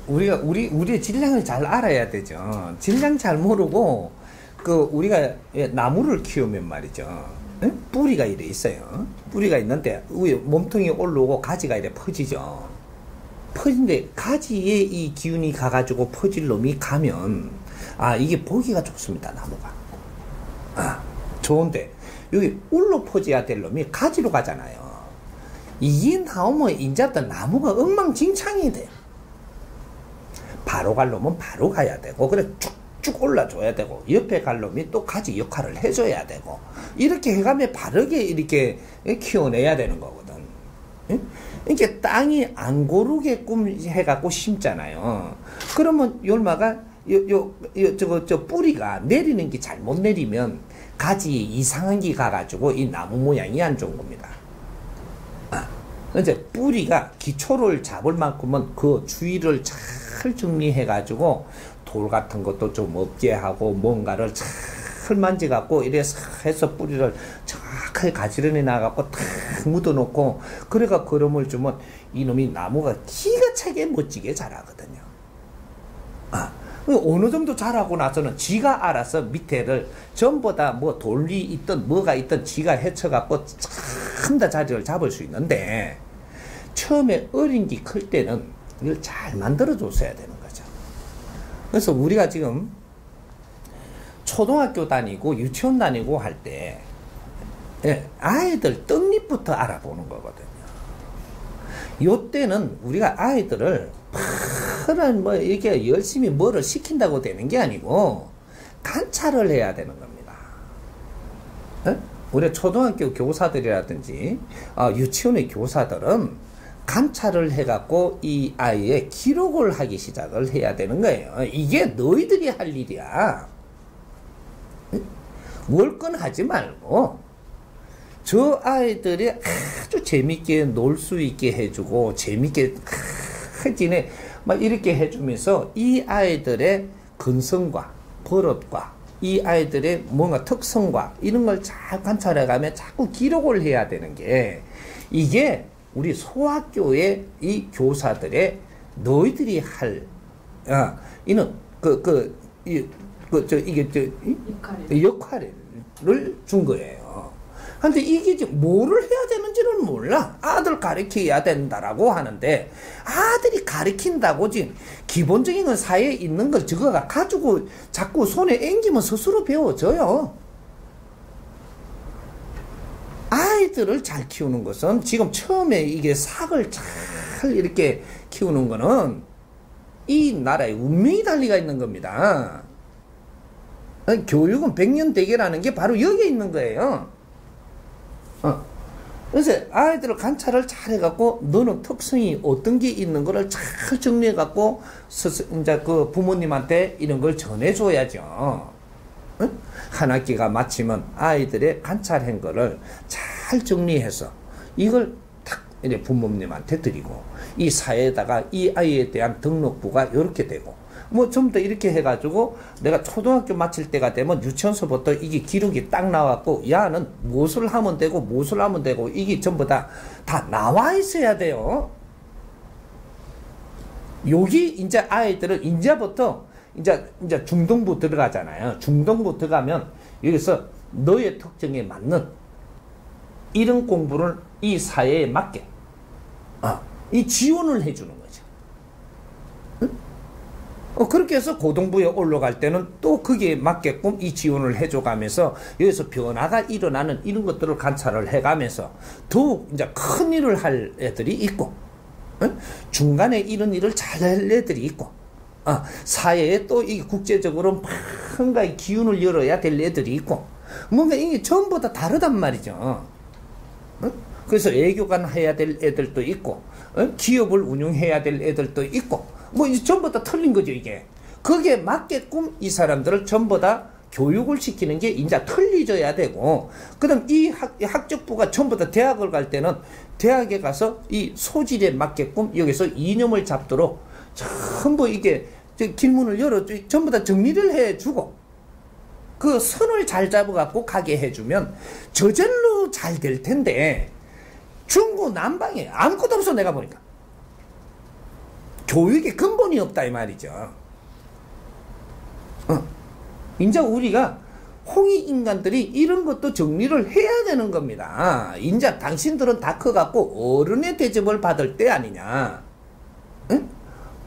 우리의 질량을 잘 알아야 되죠. 질량 잘 모르고, 우리가 나무를 키우면 말이죠. 응? 뿌리가 이래 있어요. 뿌리가 있는데, 위에 몸통이 올라오고 가지가 이래 퍼지죠. 퍼진데, 가지에 이 기운이 가가지고 퍼질 놈이 가면, 이게 보기가 좋습니다, 나무가. 좋은데, 여기 울로 퍼져야 될 놈이 가지로 가잖아요. 이게 나오면 인자부터 나무가 엉망진창이 돼요. 바로 갈 놈은 바로 가야 되고, 그래 쭉쭉 올라줘야 되고, 옆에 갈 놈이 또 가지 역할을 해줘야 되고, 이렇게 해가며 바르게 이렇게 키워내야 되는 거거든. 이렇게 땅이 안 고르게끔 해갖고 심잖아요. 그러면 열마가 저 뿌리가 내리는 게 잘못 내리면 가지에 이상한 게 가가지고 이 나무 모양이 안 좋은 겁니다. 이제 뿌리가 기초를 잡을 만큼은 그 주위를 잘 정리해가지고 돌 같은 것도 좀 없게 하고 뭔가를 잘 만져갖고 이래서 해서 뿌리를 정확하게 가지런히 나가고 탁 묻어놓고 그래가 거름을 주면 이놈이 나무가 기가 차게 멋지게 자라거든요. 어느 정도 자라고 나서는 지가 알아서 밑에를 전부 다 뭐 돌이 있든 뭐가 있든 지가 헤쳐갖고 참 다 자리를 잡을 수 있는데 처음에 어린 게 클 때는 이걸 잘 만들어 줬어야 되는 거죠. 그래서 우리가 지금 초등학교 다니고 유치원 다니고 할 때 아이들 떡잎부터 알아보는 거거든요. 요때는 우리가 아이들을 뭐 이렇게 열심히 뭐를 시킨다고 되는 게 아니고 관찰을 해야 되는 겁니다. 우리 초등학교 교사들이라든지 유치원의 교사들은 관찰을 해갖고 이 아이의 기록을 하기 시작을 해야 되는 거예요. 이게 너희들이 할 일이야. 월권하지 말고 저 아이들이 아주 재밌게 놀 수 있게 해주고 재밌게 지내 막 이렇게 해주면서 이 아이들의 근성과 버릇과 이 아이들의 뭔가 특성과 이런 걸 잘 관찰해가며 자꾸 기록을 해야 되는 게 이게 우리 소학교의 이 교사들의 너희들이 할 이는 역할을 준 거예요. 근데 이게 뭐를 해야 되는지를 몰라. 아들 가르쳐야 된다라고 하는데 아들이 가르친다고 지금 기본적인 건 사회에 있는 걸 저거가 가지고 자꾸 손에 앵기면 스스로 배워져요. 아이들을 잘 키우는 것은 지금 처음에 이게 삭을 잘 이렇게 키우는 거는 이 나라의 운명이 달리가 있는 겁니다. 교육은 백년대계라는 게 바로 여기에 있는 거예요. 그래서 아이들을 관찰을 잘 해갖고 너는 특성이 어떤 게 있는 거를 잘 정리해갖고 이제 그 부모님한테 이런 걸 전해줘야죠. 한 학기가 마치면 아이들의 관찰한 거를 잘 정리해서 이걸 탁 이제 부모님한테 드리고 이 사회에다가 이 아이에 대한 등록부가 이렇게 되고 뭐 전부 다 이렇게 해가지고 내가 초등학교 마칠 때가 되면 유치원서부터 이게 기록이 딱 나왔고 야는 무엇을 하면 되고 무엇을 하면 되고 이게 전부 다 나와 있어야 돼요. 여기 이제 아이들은 이제부터 이제 중등부 들어가잖아요. 중등부 들어가면 여기서 너의 특성에 맞는 이런 공부를 이 사회에 맞게 이 지원을 해주는 거죠. 그렇게 해서 고등부에 올라갈 때는 또 거기에 맞게끔 이 지원을 해줘가면서 여기서 변화가 일어나는 이런 것들을 관찰을 해가면서 더욱 이제 큰 일을 할 애들이 있고, 중간에 이런 일을 잘 할 애들이 있고, 사회에 또 이 국제적으로 뭔가 기운을 열어야 될 애들이 있고, 뭔가 이게 전부 다 다르단 말이죠. 그래서 외교관 해야 될 애들도 있고, 기업을 운영해야 될 애들도 있고, 뭐 전부 다 틀린 거죠 이게. 거기에 맞게끔 이 사람들을 전부 다 교육을 시키는 게 이제 틀리져야 되고, 그 다음 이 학적부가 전부 다 대학을 갈 때는 대학에 가서 이 소질에 맞게끔 여기서 이념을 잡도록 전부 이게 길문을 열어 전부 다 정리를 해주고 그 선을 잘 잡아갖고 가게 해주면 저절로 잘 될 텐데 중구난방에 아무것도 없어. 내가 보니까 교육의 근본이 없다 이 말이죠. 이제 우리가 홍익인간들이 이런 것도 정리를 해야 되는 겁니다. 이제 당신들은 다 커갖고 어른의 대접을 받을 때 아니냐. 응?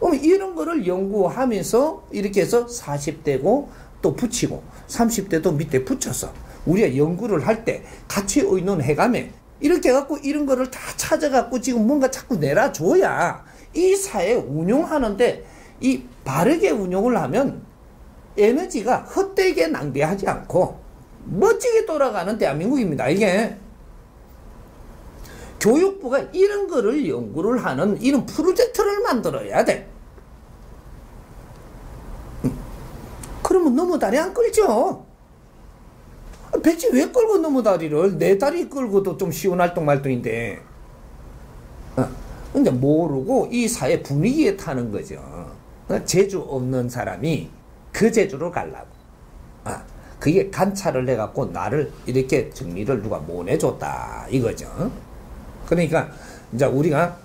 그럼 이런 거를 연구하면서 이렇게 해서 40대고 또 붙이고 30대도 밑에 붙여서 우리가 연구를 할 때 같이 의논해가며 이렇게 해갖고 이런 거를 다 찾아갖고 지금 뭔가 자꾸 내놔줘야 이 사회 운용하는데 이 바르게 운용을 하면 에너지가 헛되게 낭비하지 않고 멋지게 돌아가는 대한민국입니다. 이게 교육부가 이런 거를 연구를 하는 이런 프로젝트를 만들어야 돼. 그러면 너무 다리 안 끌죠. 배치 왜 끌고 너무 다리를 내 다리 끌고도 좀 쉬운 활동 말동인데 근데 모르고 이 사회 분위기에 타는 거죠. 재주 없는 사람이 그 제주로 가려고. 그게 관찰을 해갖고 나를 이렇게 정리를 누가 못 해줬다. 이거죠. 그러니까, 이제 우리가,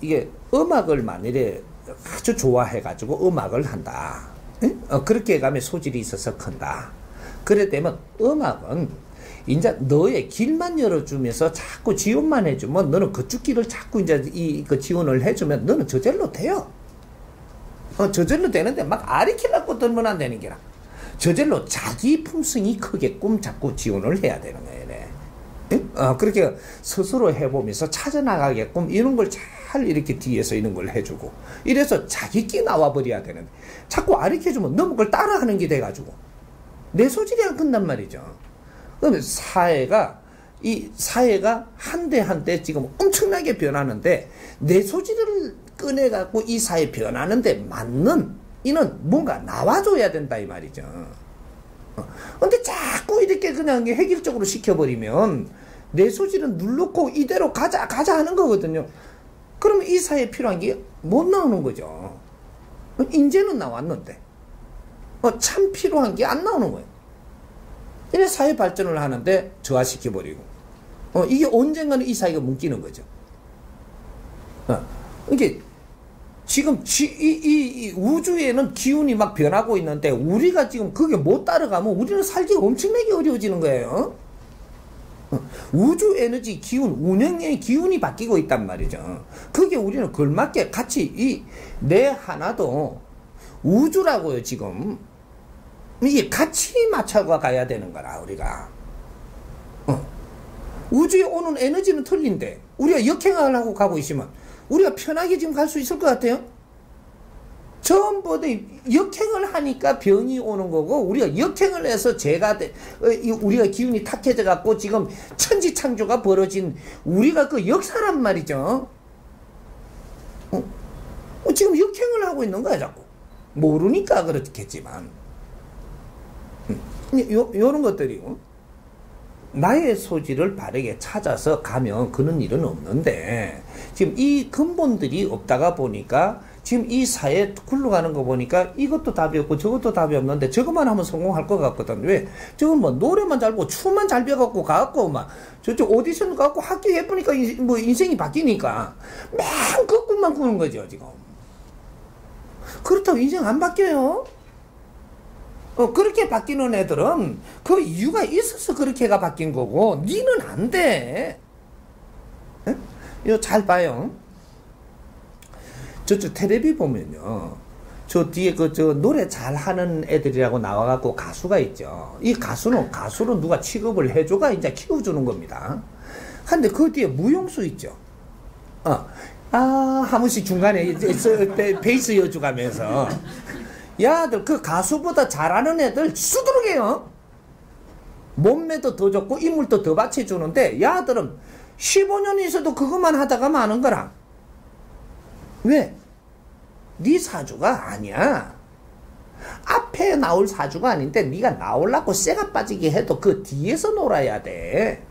이게 음악을 만일에 아주 좋아해가지고 음악을 한다. 그렇게 해가면 소질이 있어서 큰다. 그래 되면 음악은 이제 너의 길만 열어주면서 자꾸 지원만 해주면 너는 그쪽 길을 자꾸 이제 그 지원을 해주면 너는 저절로 돼요. 저절로 되는데 막 아리키라고 들면 안 되는 게라. 저절로 자기 품성이 크게끔 자꾸 지원을 해야 되는 거예요. 그렇게 스스로 해보면서 찾아나가게끔 이런 걸 잘 이렇게 뒤에서 이런 걸 해주고 이래서 자기 끼 나와버려야 되는데 자꾸 아리켜주면 너무 그걸 따라하는 게 돼가지고 내 소질이 안 큰단 말이죠. 그러면 이 사회가 한대 한대 지금 엄청나게 변하는데 내 소질을 꺼내갖고 이 사회 변하는데 맞는 이는 뭔가 나와줘야 된다 이 말이죠. 근데 자꾸 이렇게 그냥 획일적으로 시켜버리면 내 소질은 눌러놓고 이대로 가자 하는 거거든요. 그러면 이 사회에 필요한 게 못 나오는 거죠. 인재는 나왔는데 참 필요한 게 안 나오는 거예요. 이래 사회 발전을 하는데 저하시켜버리고 이게 언젠가는 이 사회가 묶이는 거죠. 이게 지금 이 우주에는 기운이 막 변하고 있는데 우리가 지금 그게 못 따라가면 우리는 살기가 엄청나게 어려워지는 거예요. 우주 에너지 기운, 운행의 기운이 바뀌고 있단 말이죠. 그게 우리는 걸맞게 같이 내 하나도 우주라고요, 지금. 이게 같이 맞춰가 가야 되는 거라, 우리가. 우주에 오는 에너지는 틀린데, 우리가 역행을 하고 가고 있으면, 우리가 편하게 지금 갈 수 있을 것 같아요? 전부 다 역행을 하니까 병이 오는 거고, 우리가 역행을 해서 우리가 기운이 탁해져 갖고 지금 천지창조가 벌어진 우리가 그 역사란 말이죠. 지금 역행을 하고 있는 거야, 자꾸. 모르니까 그렇겠지만. 요런 것들이, 나의 소질을 바르게 찾아서 가면 그런 일은 없는데, 지금 이 근본들이 없다가 보니까, 지금 이 사회에 굴러가는 거 보니까 이것도 답이 없고 저것도 답이 없는데 저것만 하면 성공할 것 같거든. 왜? 저건 뭐 노래만 잘 보고 춤만 잘 배워갖고 가갖고 막 저쪽 오디션 가갖고 합격해보니까 뭐 인생이 바뀌니까 맨 그 꿈만 꾸는 거죠, 지금. 그렇다고 인생 안 바뀌어요? 그렇게 바뀌는 애들은 그 이유가 있어서 그렇게가 바뀐 거고, 니는 안 돼. 이거 잘 봐요. 저쪽 텔레비 보면요. 저 뒤에 저 노래 잘하는 애들이라고 나와갖고 가수가 있죠. 이 가수는 가수로 누가 취급을 해줘가 이제 키워주는 겁니다. 근데 그 뒤에 무용수 있죠. 한 번씩 중간에 베이스 여주가면서. 야들 그 가수보다 잘하는 애들 수두룩해요. 몸매도 더 좋고 인물도 더 받쳐주는데 야들은 15년 있어도 그것만 하다가 마는 거라. 왜? 네 사주가 아니야. 앞에 나올 사주가 아닌데 네가 나오려고 쇠가 빠지게 해도 그 뒤에서 놀아야 돼.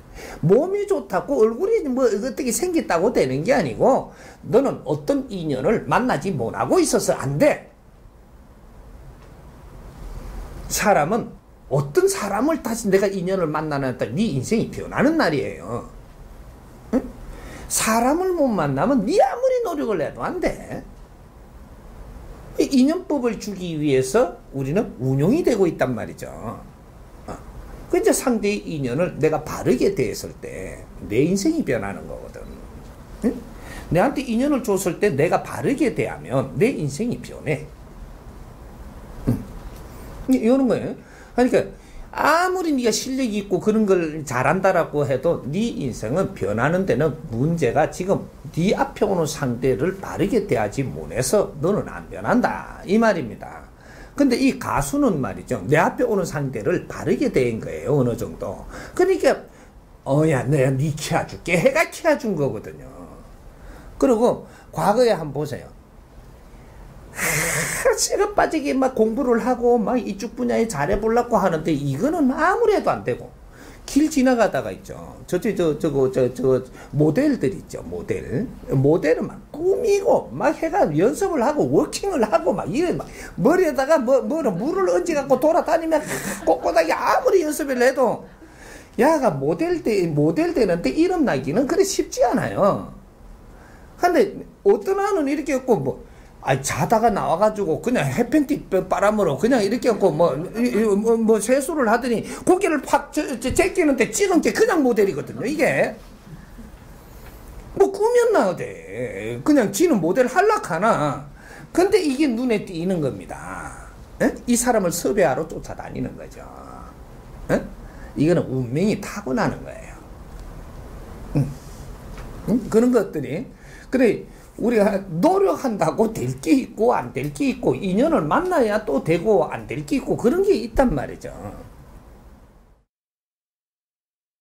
몸이 좋다고 얼굴이 뭐 어떻게 생겼다고 되는 게 아니고 너는 어떤 인연을 만나지 못하고 있어서 안 돼. 사람은 어떤 사람을 다시 내가 인연을 만나는 네 인생이 변하는 날이에요. 응? 사람을 못 만나면 네 아무리 노력을 해도 안 돼. 인연법을 주기 위해서 우리는 운용이 되고 있단 말이죠. 그 이제 상대의 인연을 내가 바르게 대했을 때 내 인생이 변하는 거거든. 응? 내한테 인연을 줬을 때 내가 바르게 대하면 내 인생이 변해. 이러는 거예요. 그러니까 아무리 네가 실력이 있고 그런 걸 잘한다라고 해도 네 인생은 변하는 데는 문제가 지금 네 앞에 오는 상대를 바르게 대하지 못해서 너는 안 변한다 이 말입니다. 근데 이 가수는 말이죠, 내 앞에 오는 상대를 바르게 대한 거예요, 어느 정도. 그러니까 야 내가 네 키워줄게 해가 키워준 거거든요. 그리고 과거에 한번 보세요. 제가 빠지게 막 공부를 하고 막 이쪽 분야에 잘해보려고 하는데 이거는 아무래도 안 되고, 길 지나가다가 있죠. 저 모델들 있죠. 모델은 막 꾸미고 막 해가 연습을 하고 워킹을 하고 막 이래 막 머리에다가 물을 얹어갖고 돌아다니면 꼿꼿하게 아무리 연습을 해도 야가 모델 되는데 이름 나기는 그래 쉽지 않아요. 근데 어떤 아는 이렇게 했고 뭐 자다가 나와가지고 그냥 해팬티 바람으로 그냥 이렇게 하고 뭐 세수를 하더니 고개를 팍 제끼는데 찍은 게 그냥 모델이거든요. 이게 뭐 꾸몄나 어때? 그냥 지는 모델 할락하나? 근데 이게 눈에 띄는 겁니다. 에? 이 사람을 섭외하러 쫓아다니는 거죠. 에? 이거는 운명이 타고나는 거예요. 그런 것들이 그래. 우리가 노력한다고 될 게 있고 안 될 게 있고 인연을 만나야 또 되고 안 될 게 있고 그런 게 있단 말이죠.